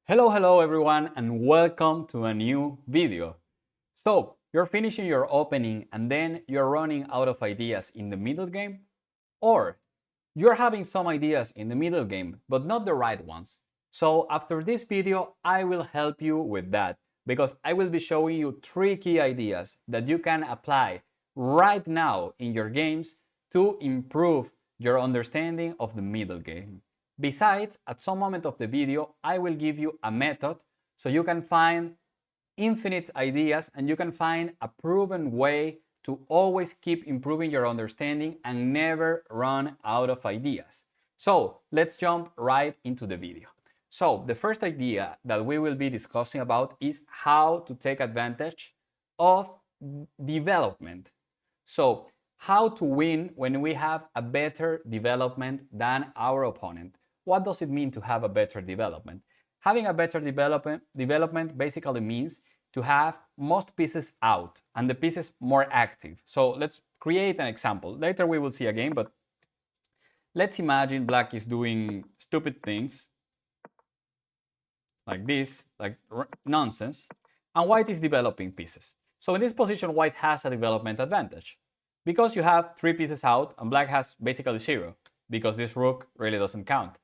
Hello everyone and welcome to a new video. So, you're finishing your opening and then you're running out of ideas in the middle game? Or you're having some ideas in the middle game but not the right ones. So after this video I will help you with that because I will be showing you 3 key ideas that you can apply right now in your games to improve your understanding of the middle game. Besides, at some moment of the video, I will give you a method so you can find infinite ideas and you can find a proven way to always keep improving your understanding and never run out of ideas. So let's jump right into the video. So the first idea that we will be discussing about is how to take advantage of development. So how to win when we have a better development than our opponent. What does it mean to have a better development? Having a better development basically means to have most pieces out and the pieces more active. So let's create an example. Later we will see a game, but let's imagine black is doing stupid things like this, like nonsense, and white is developing pieces. So in this position, white has a development advantage because you have 3 pieces out and black has basically 0 because this rook really doesn't count.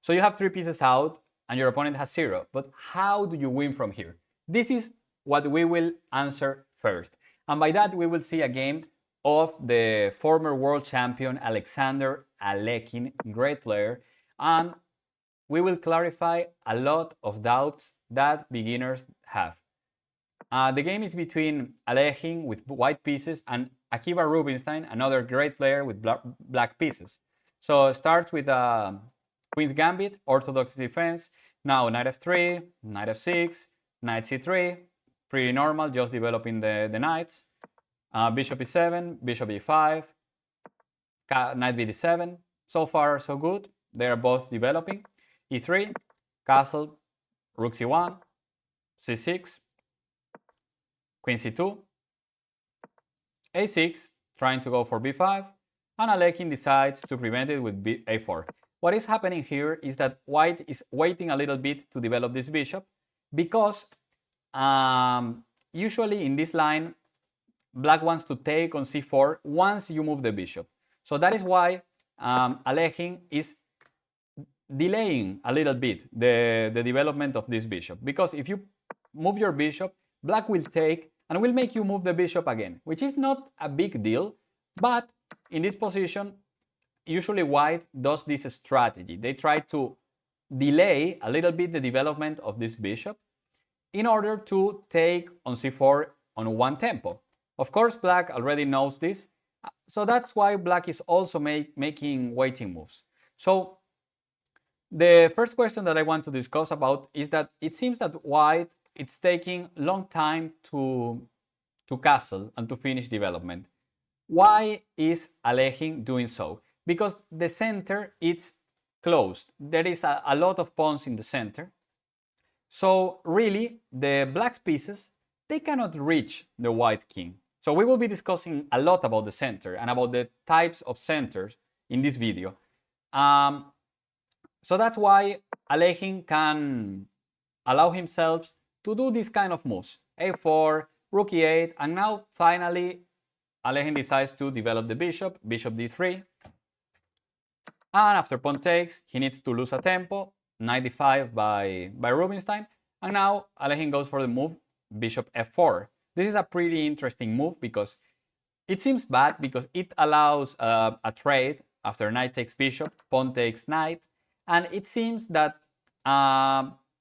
So you have 3 pieces out and your opponent has 0. But how do you win from here? This is what we will answer first. And by that, we will see a game of the former world champion Alexander Alekhine, great player. And we will clarify a lot of doubts that beginners have. The game is between Alekhine with white pieces and Akiva Rubinstein, another great player with black pieces. So it starts with Queen's Gambit, Orthodox defense. Now knight f3, knight f6, knight c3. Pretty normal, just developing the knights. Bishop e7, bishop e5, knight bd7. So far, so good. They are both developing. e3, castle, rook c1, c6, queen c2, a6, trying to go for b5, and Alekhine decides to prevent it with a4. What is happening here is that white is waiting a little bit to develop this bishop because usually in this line, black wants to take on c4 once you move the bishop. So that is why Alekhine is delaying a little bit the development of this bishop. Because if you move your bishop, black will take and will make you move the bishop again, which is not a big deal. But in this position, usually white does this strategy. They try to delay a little bit the development of this bishop in order to take on c4 on one tempo. Of course, black already knows this, so that's why black is also making waiting moves. So the first question that I want to discuss about is that it seems that white it's taking long time to castle and to finish development. Why is Alekhine doing so? Because the center is closed. There is a lot of pawns in the center. So really, the black pieces, they cannot reach the white king. So we will be discussing a lot about the center and about the types of centers in this video. So that's why Alekhine can allow himself to do this kind of moves. a4, rook e8, and now finally Alekhine decides to develop the bishop, bishop d3. And after pawn takes, he needs to lose a tempo, knight d5 by Rubinstein. And now Alekhine goes for the move, bishop f4. This is a pretty interesting move because it seems bad because it allows a trade after knight takes bishop, pawn takes knight. And it seems that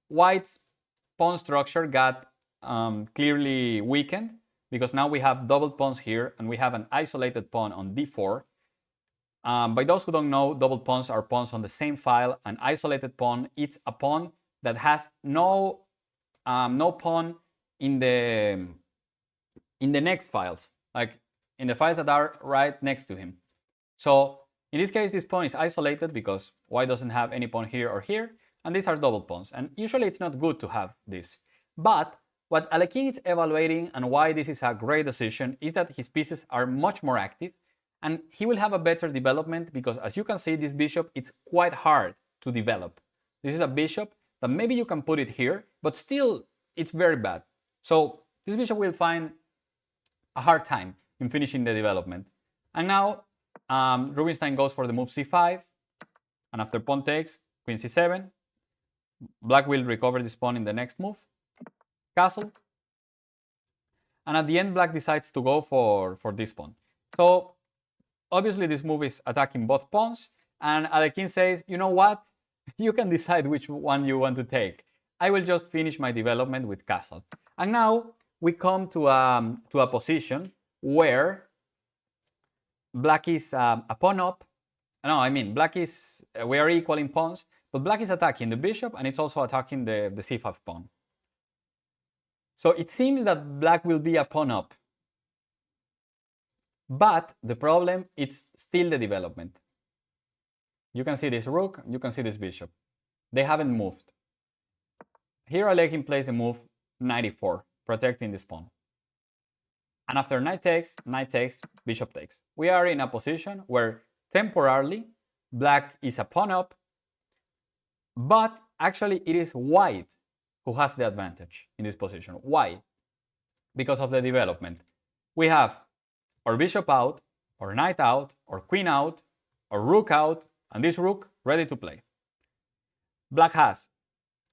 white's pawn structure got clearly weakened because now we have double pawns here and we have an isolated pawn on d4. By those who don't know, double pawns are pawns on the same file. An isolated pawn, it's a pawn that has no pawn in the next files, like in the files that are right next to him. So in this case, this pawn is isolated because white doesn't have any pawn here or here, and these are double pawns. And usually it's not good to have this. But what Alekhine is evaluating and why this is a great decision is that his pieces are much more active and he will have a better development because as you can see, this bishop, it's quite hard to develop. This is a bishop that maybe you can put it here, but still it's very bad. So this bishop will find a hard time in finishing the development. And now Rubinstein goes for the move c5, and after pawn takes, queen c7, black will recover this pawn in the next move, castle, and at the end black decides to go for this pawn. So obviously this move is attacking both pawns, and Alekhine says, you know what, you can decide which one you want to take. I will just finish my development with castle. And now we come to a position where black is a pawn up. No, I mean, black is, we are equal in pawns, but black is attacking the bishop and it's also attacking the c5 pawn. So it seems that black will be a pawn up. But the problem is still the development. You can see this rook, you can see this bishop. They haven't moved. Here Alekhine plays the move knight e4, protecting this pawn. And after knight takes, bishop takes. We are in a position where temporarily black is a pawn up, but actually it is white who has the advantage in this position. Why? Because of the development. We have or bishop out, or knight out, or queen out, or rook out, and this rook ready to play. Black has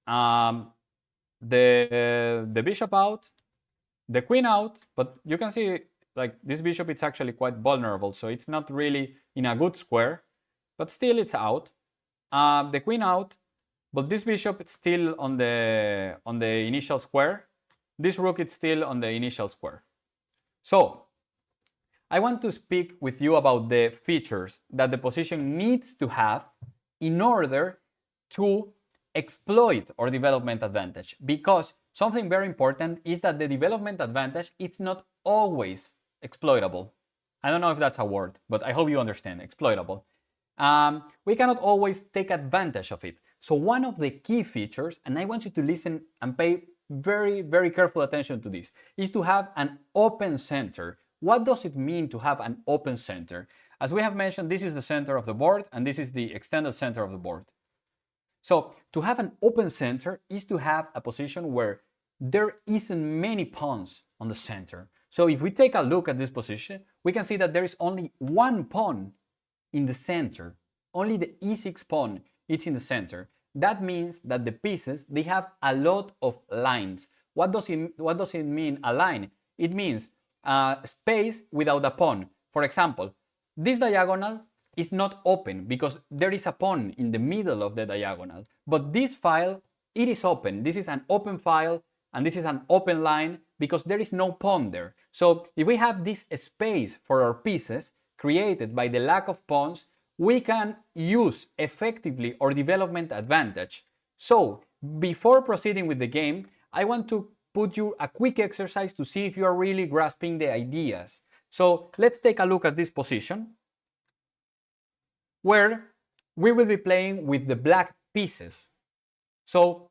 the bishop out, the queen out, but you can see like this bishop is actually quite vulnerable, so it's not really in a good square, but still it's out. The queen out, but this bishop is still on the initial square. This rook is still on the initial square. So I want to speak with you about the features that the position needs to have in order to exploit our development advantage. Because something very important is that the development advantage is not always exploitable. I don't know if that's a word, but I hope you understand, exploitable. We cannot always take advantage of it. So one of the key features, and I want you to listen and pay very, very careful attention to this, is to have an open center. What does it mean to have an open center? As we have mentioned, this is the center of the board, and this is the extended center of the board. So to have an open center is to have a position where there isn't many pawns on the center. So if we take a look at this position, we can see that there is only one pawn in the center. Only the e6 pawn is in the center. That means that the pieces, they have a lot of lines. What does it mean, a line? It means space without a pawn. For example, this diagonal is not open because there is a pawn in the middle of the diagonal. But this file, it is open. This is an open file and this is an open line because there is no pawn there. So if we have this space for our pieces created by the lack of pawns, we can use effectively our development advantage. So before proceeding with the game, I want to put you a quick exercise to see if you are really grasping the ideas. So let's take a look at this position where we will be playing with the black pieces. So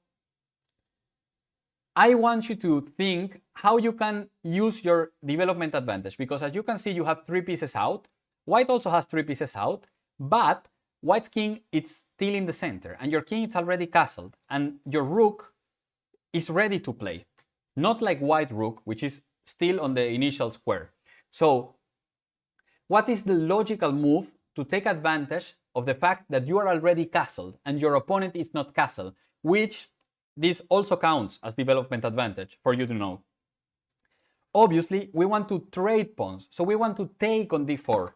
I want you to think how you can use your development advantage, because as you can see, you have 3 pieces out. White also has 3 pieces out, but white's king is still in the center and your king is already castled and your rook is ready to play. Not like white rook, which is still on the initial square. So what is the logical move to take advantage of the fact that you are already castled and your opponent is not castled, which this also counts as development advantage for you to know. Obviously, we want to trade pawns, so we want to take on d4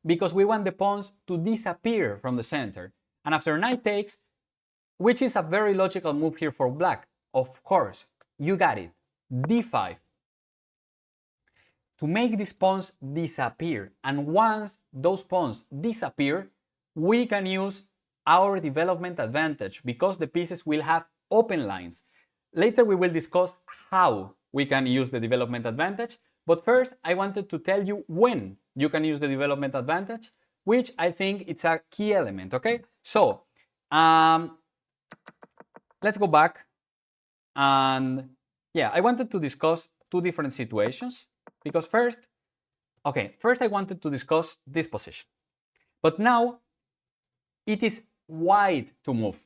because we want the pawns to disappear from the center. And after knight takes, which is a very logical move here for black, of course, you got it, d5. To make these pawns disappear, and once those pawns disappear, we can use our development advantage because the pieces will have open lines. Later we will discuss how we can use the development advantage, but first I wanted to tell you when you can use the development advantage, which I think it's a key element, okay? So, let's go back and yeah, I wanted to discuss 2 different situations because first I wanted to discuss this position. But now it is white to move.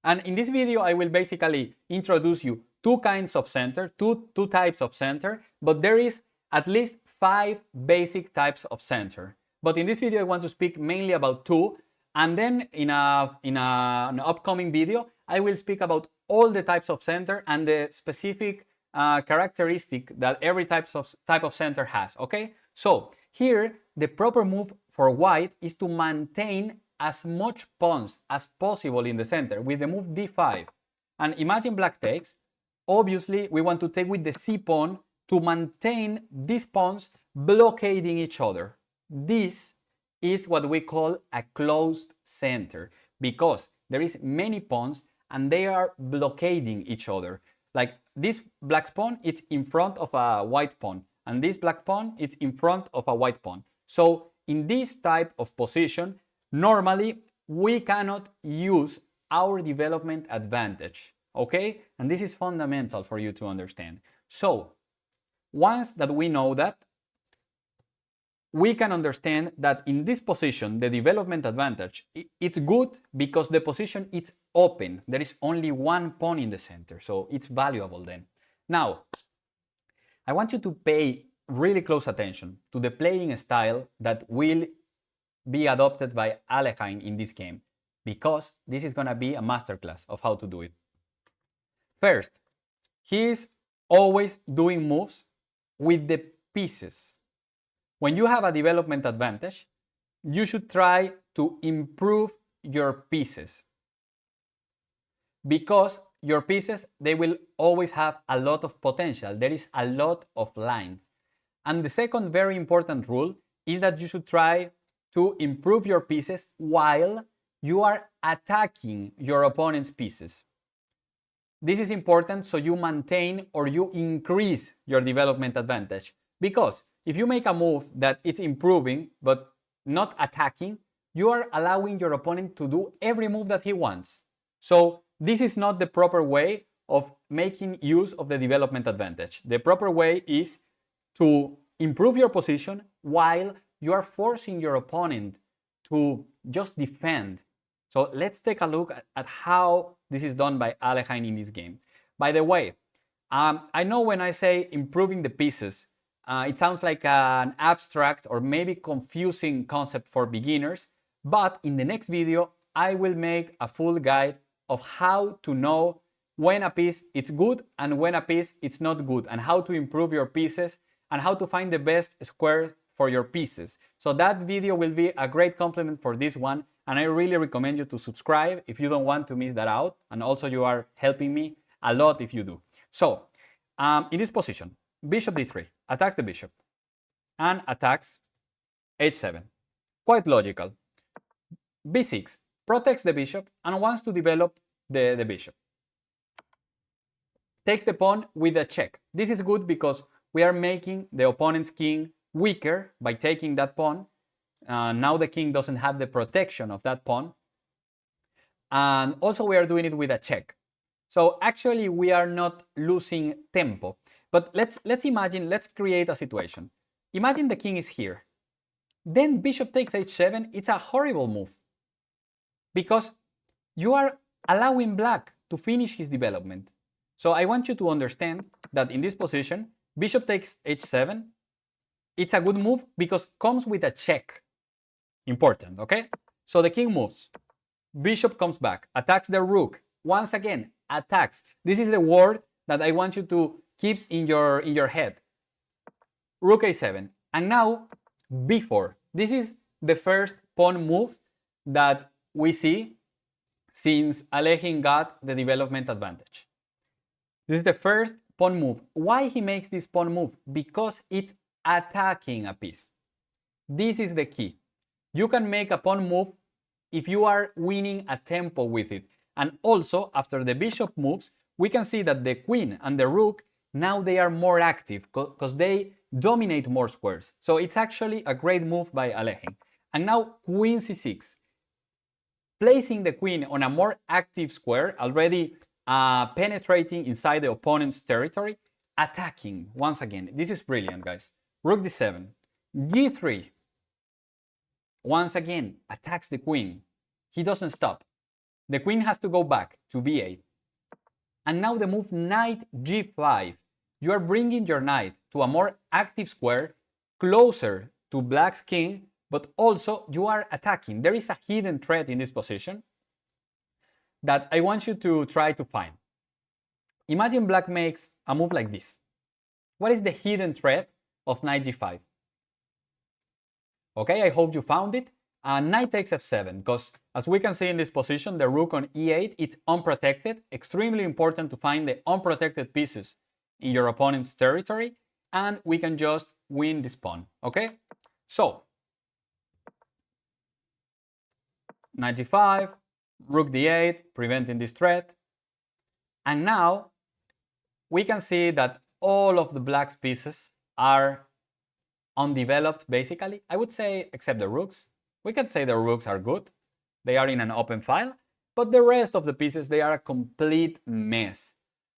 And in this video, I will basically introduce you two kinds of center, two types of center, but there is at least 5 basic types of center. But in this video, I want to speak mainly about 2, and then in an upcoming video, I will speak about all the types of center and the specific characteristic that every type of center has, okay? So here, the proper move for white is to maintain as much pawns as possible in the center with the move d5. And imagine black takes. Obviously, we want to take with the c pawn to maintain these pawns blockading each other. This is what we call a closed center because there is many pawns and they are blockading each other. Like this black pawn, it's in front of a white pawn, and this black pawn, it's in front of a white pawn. So in this type of position, normally we cannot use our development advantage, okay? And this is fundamental for you to understand. So once that we know that, we can understand that in this position, the development advantage, it's good because the position is open. There is only one pawn in the center, so it's valuable then. Now, I want you to pay really close attention to the playing style that will be adopted by Alekhine in this game, because this is going to be a masterclass of how to do it. First, he is always doing moves with the pieces. When you have a development advantage, you should try to improve your pieces, because your pieces, they will always have a lot of potential. There is a lot of lines. And the second very important rule is that you should try to improve your pieces while you are attacking your opponent's pieces. This is important so you maintain or you increase your development advantage, because if you make a move that it's improving but not attacking, you are allowing your opponent to do every move that he wants. So this is not the proper way of making use of the development advantage. The proper way is to improve your position while you are forcing your opponent to just defend. So let's take a look at how this is done by Alekhine in this game. By the way, I know when I say improving the pieces, it sounds like an abstract or maybe confusing concept for beginners, but in the next video, I will make a full guide of how to know when a piece is good and when a piece is not good, and how to improve your pieces and how to find the best squares for your pieces. So that video will be a great complement for this one, and I really recommend you to subscribe if you don't want to miss that out, and also you are helping me a lot if you do. So in this position, bishop d3 attacks the bishop and attacks h7. Quite logical. b6 protects the bishop and wants to develop the bishop. Takes the pawn with a check. This is good because we are making the opponent's king weaker by taking that pawn. Now the king doesn't have the protection of that pawn. And also we are doing it with a check. So actually we are not losing tempo. But let's imagine, let's create a situation. Imagine the king is here. Then bishop takes h7. It's a horrible move, because you are allowing black to finish his development. So I want you to understand that in this position, bishop takes h7. It's a good move because it comes with a check. Important, okay? So the king moves. Bishop comes back, attacks the rook. Once again, attacks. This is the word that I want you to keep in your head. Rook a7. And now b4. This is the first pawn move that we see since Alekhine got the development advantage. This is the first pawn move. Why he makes this pawn move? Because it's attacking a piece. This is the key. You can make a pawn move if you are winning a tempo with it. And also, after the bishop moves, we can see that the queen and the rook, now they are more active because they dominate more squares. So it's actually a great move by Alekhine. And now queen c6. Placing the queen on a more active square, already penetrating inside the opponent's territory, attacking once again. This is brilliant, guys. Rook d7. g3. Once again, attacks the queen. He doesn't stop. the queen has to go back to b8. And now the move knight g5. You are bringing your knight to a more active square, closer to black's king, but also you are attacking. There is a hidden threat in this position that I want you to try to find. Imagine black makes a move like this. What is the hidden threat of knight g5? Okay, I hope you found it. Knight takes f7, because as we can see in this position, the rook on e8, it's unprotected. Extremely important to find the unprotected pieces in your opponent's territory, and we can just win this pawn, okay? So, knight g5, rook d8, preventing this threat. And now, we can see that all of the black's pieces are undeveloped, basically. I would say, except the rooks. We can say the rooks are good. They are in an open file. But the rest of the pieces, they are a complete mess.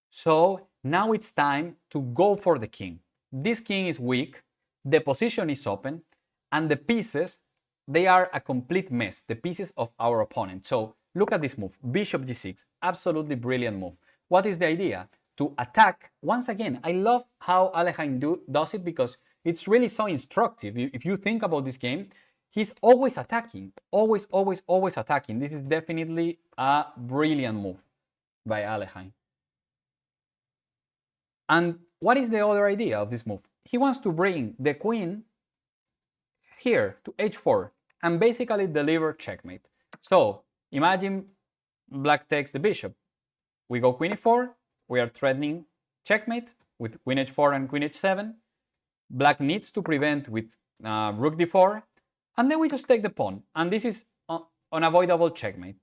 So now it's time to go for the king. This king is weak. The position is open. And the pieces, they are a complete mess. The pieces of our opponent. So look at this move. Bishop g6. Absolutely brilliant move. What is the idea? To attack. Once again, I love how Alekhine does it, because it's really so instructive. If you think about this game, he's always attacking. Always, always, always attacking. This is definitely a brilliant move by Alekhine. And what is the other idea of this move? He wants to bring the queen here to h4 and basically deliver checkmate. So imagine black takes the bishop. We go queen e4. We are threatening checkmate with queen h4 and queen h7. Black needs to prevent with rook d4, and then we just take the pawn, and this is unavoidable checkmate.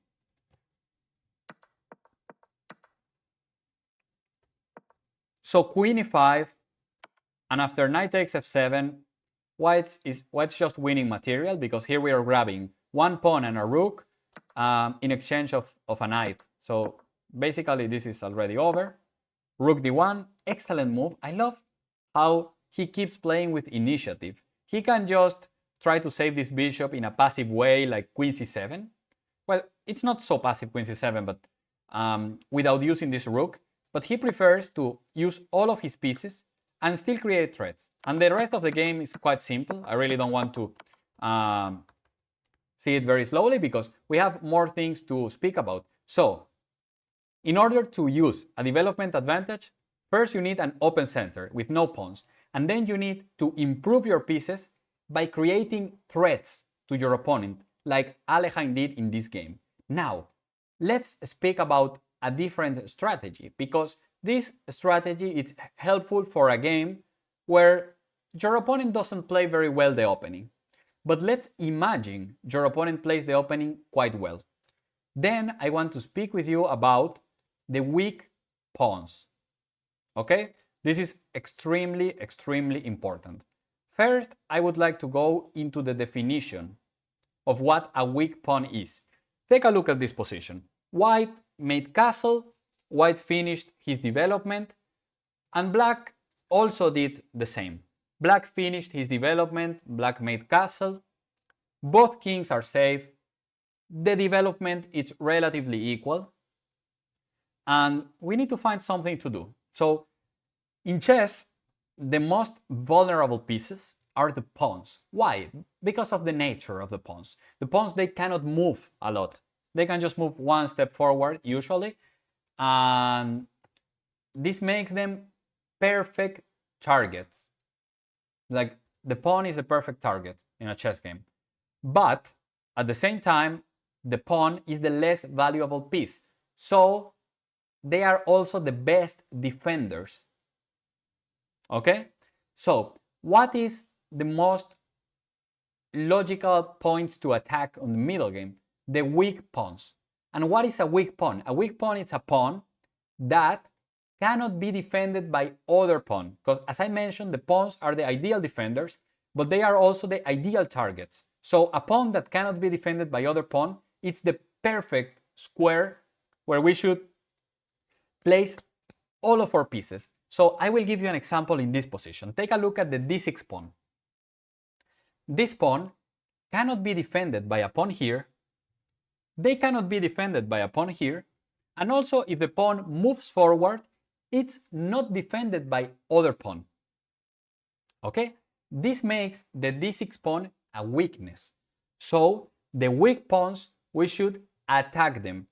So queen e5, and after knight takes f7, white's just winning material, because here we are grabbing one pawn and a rook in exchange of a knight. So basically this is already over. Rook d1, excellent move. I love how he keeps playing with initiative. He can just try to save this bishop in a passive way, like queen c7. Well, it's not so passive, queen c7, but without using this rook. But he prefers to use all of his pieces and still create threats. And the rest of the game is quite simple. I really don't want to see it very slowly, because we have more things to speak about. So, in order to use a development advantage, first you need an open center with no pawns. And then you need to improve your pieces by creating threats to your opponent, like Alekhine did in this game. Now, let's speak about a different strategy, because this strategy is helpful for a game where your opponent doesn't play very well the opening. But let's imagine your opponent plays the opening quite well. Then I want to speak with you about the weak pawns. Okay? This is extremely, extremely important. First, I would like to go into the definition of what a weak pawn is. Take a look at this position. White made castle, white finished his development, and black also did the same. Black finished his development, black made castle. Both kings are safe. The development is relatively equal. And we need to find something to do. So, in chess, the most vulnerable pieces are the pawns. Why? Because of the nature of the pawns. The pawns, they cannot move a lot. They can just move one step forward, usually. And this makes them perfect targets. Like, the pawn is a perfect target in a chess game. But, at the same time, the pawn is the less valuable piece. So, they are also the best defenders. Okay? So, what is the most logical points to attack on the middle game? The weak pawns. And what is a weak pawn? A weak pawn is a pawn that cannot be defended by other pawn. Because as I mentioned, the pawns are the ideal defenders, but they are also the ideal targets. So a pawn that cannot be defended by other pawn, it's the perfect square where we should place all of our pieces. So I will give you an example in this position. Take a look at the d6 pawn. This pawn cannot be defended by a pawn here, they cannot be defended by a pawn here. And also, if the pawn moves forward, it's not defended by other pawn. Okay? This makes the d6 pawn a weakness. So, the weak pawns, we should attack them.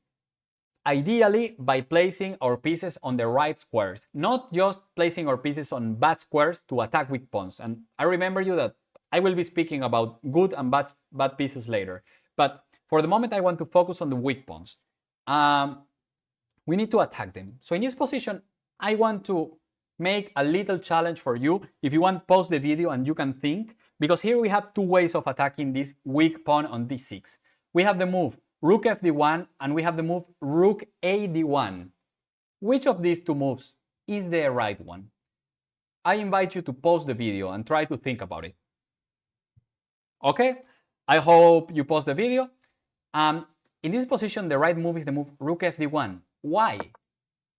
Ideally, by placing our pieces on the right squares, not just placing our pieces on bad squares to attack weak pawns. And I remember you that I will be speaking about good and bad pieces later. But for the moment, I want to focus on the weak pawns. We need to attack them. So in this position, I want to make a little challenge for you. If you want, pause the video and you can think, because here we have two ways of attacking this weak pawn on d6. We have the move rook fd1 and we have the move rook ad1. Which of these two moves is the right one? I invite you to pause the video and try to think about it. Okay, I hope you pause the video. In this position, the right move is the move rook fd1. Why?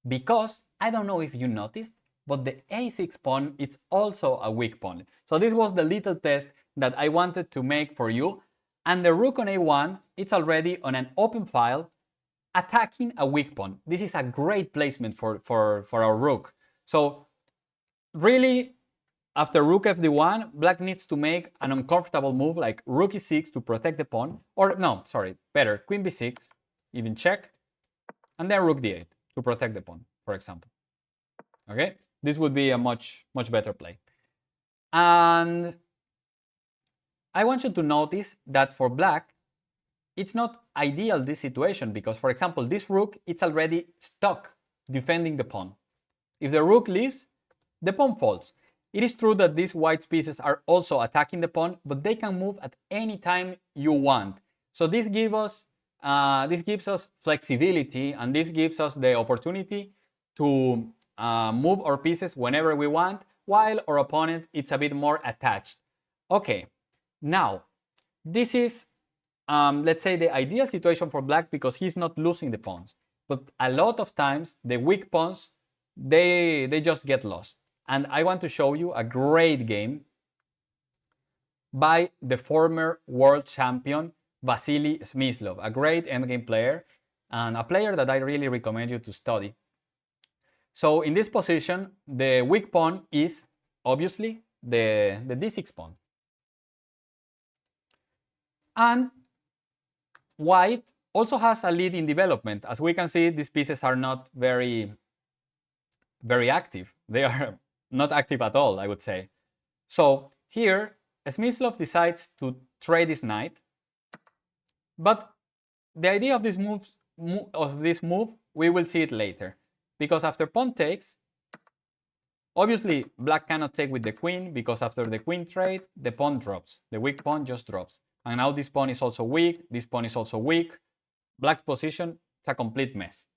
Because, I don't know if you noticed, but the a6 pawn is also a weak pawn. So this was the little test that I wanted to make for you. And the rook on a1, it's already on an open file, attacking a weak pawn. This is a great placement for our rook. So really, after rook fd1, black needs to make an uncomfortable move like rook e6 to protect the pawn. Or no, sorry, better, queen b6, even check, and then rook d8 to protect the pawn, for example. Okay, this would be a much better play. And I want you to notice that for black, it's not ideal this situation because, for example, this rook, it's already stuck defending the pawn. If the rook leaves, the pawn falls. It is true that these white pieces are also attacking the pawn, but they can move at any time you want. So this gives us flexibility, and this gives us the opportunity to move our pieces whenever we want, while our opponent is a bit more attached. Okay, now this is, let's say, the ideal situation for black because he's not losing the pawns. But a lot of times, the weak pawns, they just get lost. And I want to show you a great game by the former world champion Vasily Smyslov, a great endgame player and a player that I really recommend you to study. So in this position, the weak pawn is obviously the d6 pawn. And white also has a lead in development. As we can see, these pieces are not very active. They are not active at all, I would say. So here, Smyslov decides to trade his knight. But the idea of this move, we will see it later. Because after pawn takes, obviously black cannot take with the queen, because after the queen trade, the pawn drops. The weak pawn just drops. And now this pawn is also weak, this pawn is also weak. Black's position, it's a complete mess.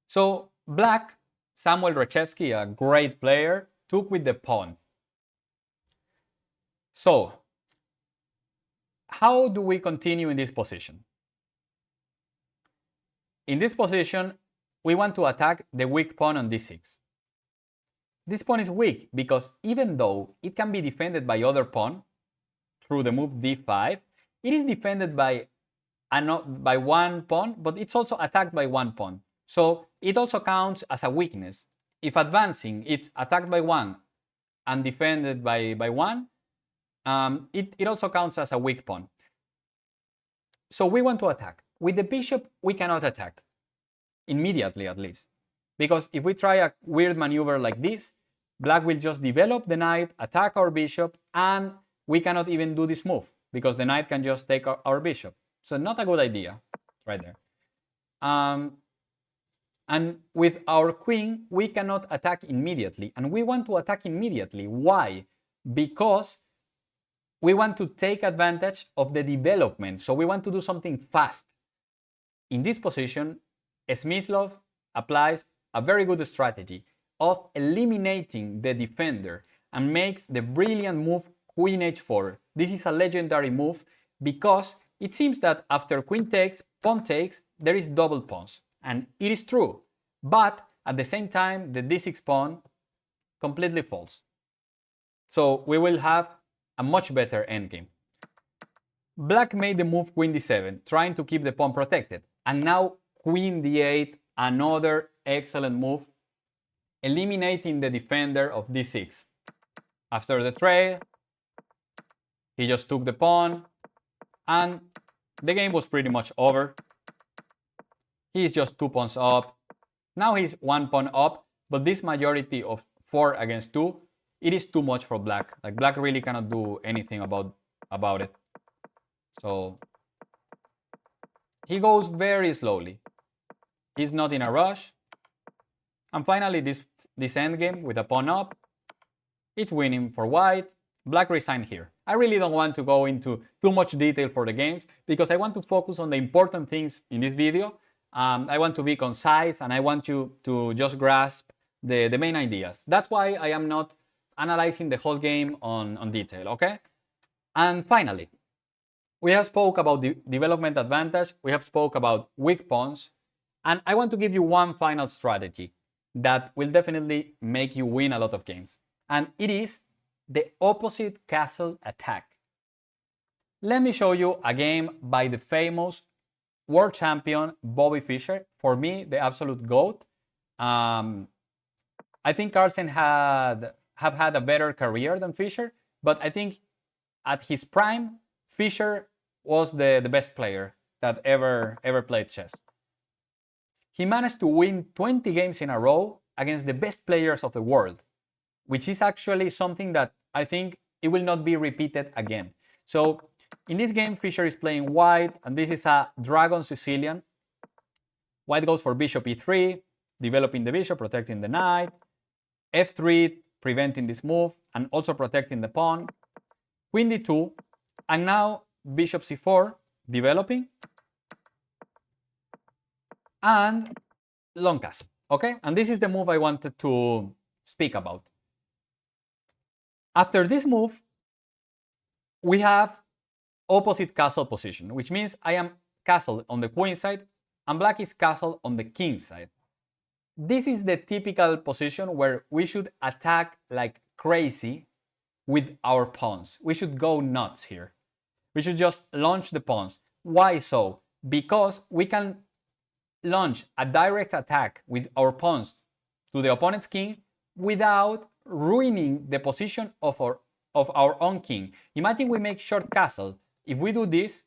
So black, Samuel Reshevsky, a great player, took with the pawn. So how do we continue in this position? In this position, we want to attack the weak pawn on d6. This pawn is weak because even though it can be defended by other pawn through the move d5, it is defended by one pawn, but it's also attacked by one pawn. So it also counts as a weakness. If advancing, it's attacked by one and defended by one, it also counts as a weak pawn. So we want to attack. With the bishop, we cannot attack, immediately at least. Because if we try a weird maneuver like this, black will just develop the knight, attack our bishop, and we cannot even do this move, because the knight can just take our bishop. So not a good idea, right there. And with our queen, we cannot attack immediately. And we want to attack immediately. Why? Because we want to take advantage of the development. So we want to do something fast. In this position, Smyslov applies a very good strategy of eliminating the defender and makes the brilliant move queen h4. This is a legendary move because it seems that after queen takes, pawn takes, there is double pawns. And it is true. But at the same time, the d6 pawn completely falls. So we will have a much better endgame. Black made the move queen d7, trying to keep the pawn protected. And now queen d8, another excellent move, eliminating the defender of d6. After the trade, he just took the pawn, and the game was pretty much over. He's just 2 pawns up. Now he's 1 pawn up, but this majority of 4 against 2, it is too much for black. Like, black really cannot do anything about it. So he goes very slowly. He's not in a rush. And finally, this endgame with a pawn up, it's winning for white. Black resigned here. I really don't want to go into too much detail for the games because I want to focus on the important things in this video. I want to be concise and I want you to just grasp the main ideas. That's why I am not analyzing the whole game on detail, okay? And finally, we have spoke about the development advantage, we have spoke about weak pawns, and I want to give you one final strategy that will definitely make you win a lot of games. And it is the opposite castle attack. Let me show you a game by the famous world champion Bobby Fischer. For me, the absolute GOAT. I think Carlsen have had a better career than Fischer, but I think at his prime, Fischer was the best player that ever played chess. He managed to win 20 games in a row against the best players of the world, which is actually something that I think it will not be repeated again. So in this game, Fischer is playing white, and this is a Dragon Sicilian. White goes for bishop e3, developing the bishop, protecting the knight. f3, preventing this move, and also protecting the pawn. Queen d2, and now bishop c4, developing. And long castle, okay? And this is the move I wanted to speak about. After this move, we have opposite castle position, which means I am castle on the queen side and black is castle on the king side. This is the typical position where we should attack like crazy with our pawns. We should go nuts here. We should just launch the pawns. Why so? Because we can launch a direct attack with our pawns to the opponent's king without ruining the position of our own king. Imagine we make short castle. If we do this,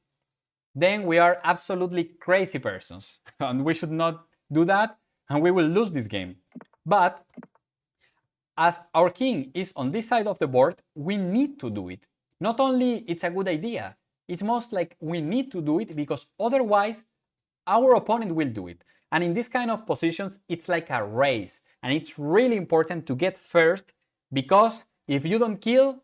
then we are absolutely crazy persons and we should not do that and we will lose this game. But as our king is on this side of the board, we need to do it. Not only it's a good idea, it's most like we need to do it because otherwise our opponent will do it. And in this kind of positions, it's like a race. And it's really important to get first because if you don't kill,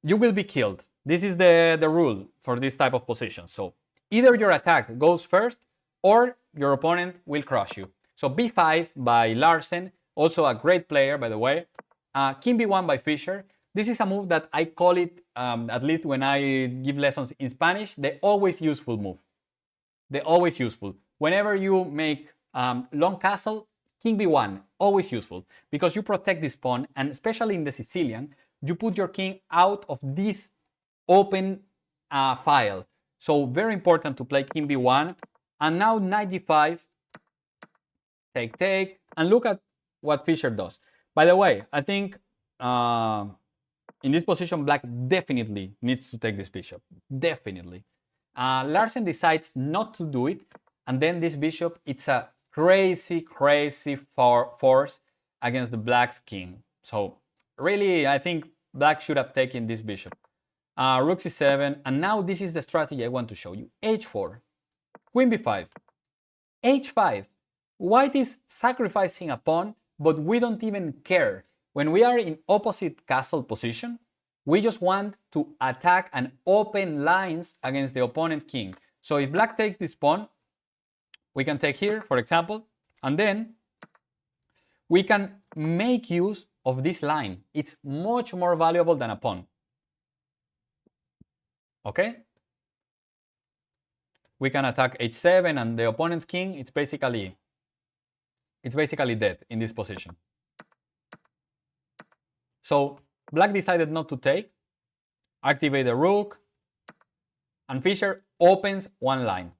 you will be killed. This is the rule for this type of position. So either your attack goes first or your opponent will crush you. So b5 by Larsen, also a great player, by the way. King b1 by Fischer. This is a move that I call it, at least when I give lessons in Spanish, the always useful move. The always useful. Whenever you make long castle, king b1, always useful. Because you protect this pawn, and especially in the Sicilian, you put your king out of this open file. So very important to play king b1. And now knight d5, take, and look at what Fischer does. By the way, I think in this position, black definitely needs to take this bishop. Definitely. Larsen decides not to do it, and then this bishop, it's a crazy force against the black's king. So really, I think black should have taken this bishop. Rook c7, and now this is the strategy I want to show you. h4, queen b5, h5. White is sacrificing a pawn, but we don't even care. When we are in opposite castle position, we just want to attack and open lines against the opponent king. So if black takes this pawn, we can take here, for example, and then we can make use of this line. It's much more valuable than a pawn. Okay? We can attack h7 and the opponent's king, it's basically dead in this position. So black decided not to take, activate the rook, and Fischer opens one line.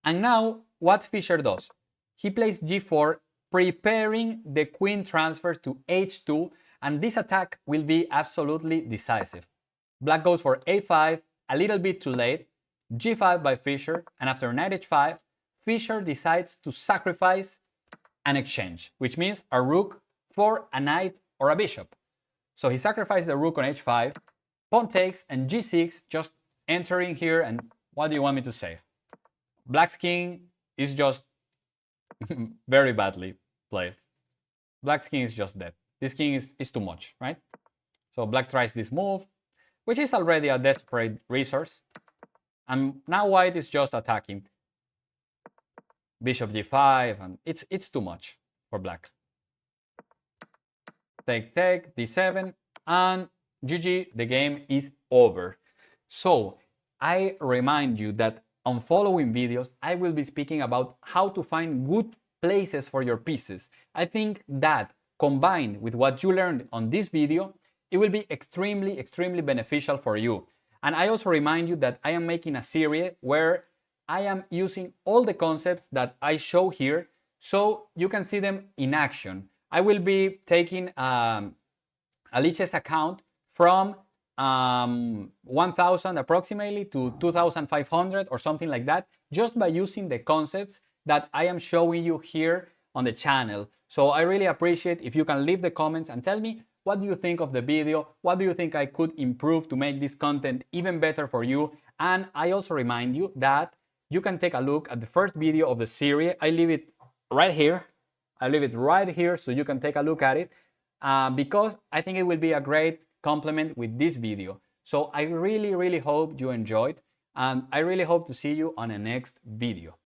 And now what Fischer does? He plays g4, preparing the queen transfer to h2, and this attack will be absolutely decisive. Black goes for a5, a little bit too late, g5 by Fischer, and after knight h5, Fischer decides to sacrifice an exchange, which means a rook for a knight or a bishop. So he sacrificed the rook on h5, pawn takes, and g6, just entering here, and what do you want me to say? Black's king is just very badly placed. Black's king is just dead. This king is too much, right? So Black tries this move, which is already a desperate resource. And now White is just attacking. Bishop g5, and it's too much for Black. Take, take, d7, and GG, the game is over. So I remind you that on following videos, I will be speaking about how to find good places for your pieces. I think that combined with what you learned on this video, it will be extremely beneficial for you. And I also remind you that I am making a series where I am using all the concepts that I show here so you can see them in action. I will be taking Alicia's account from 1,000 approximately to 2,500 or something like that, just by using the concepts that I am showing you here on the channel. So I really appreciate if you can leave the comments and tell me what do you think of the video, what do you think I could improve to make this content even better for you. And I also remind you that you can take a look at the first video of the series. I leave it right here. I leave it right here so you can take a look at it because I think it will be a great complement with this video. So I really hope you enjoyed, and I really hope to see you on the next video.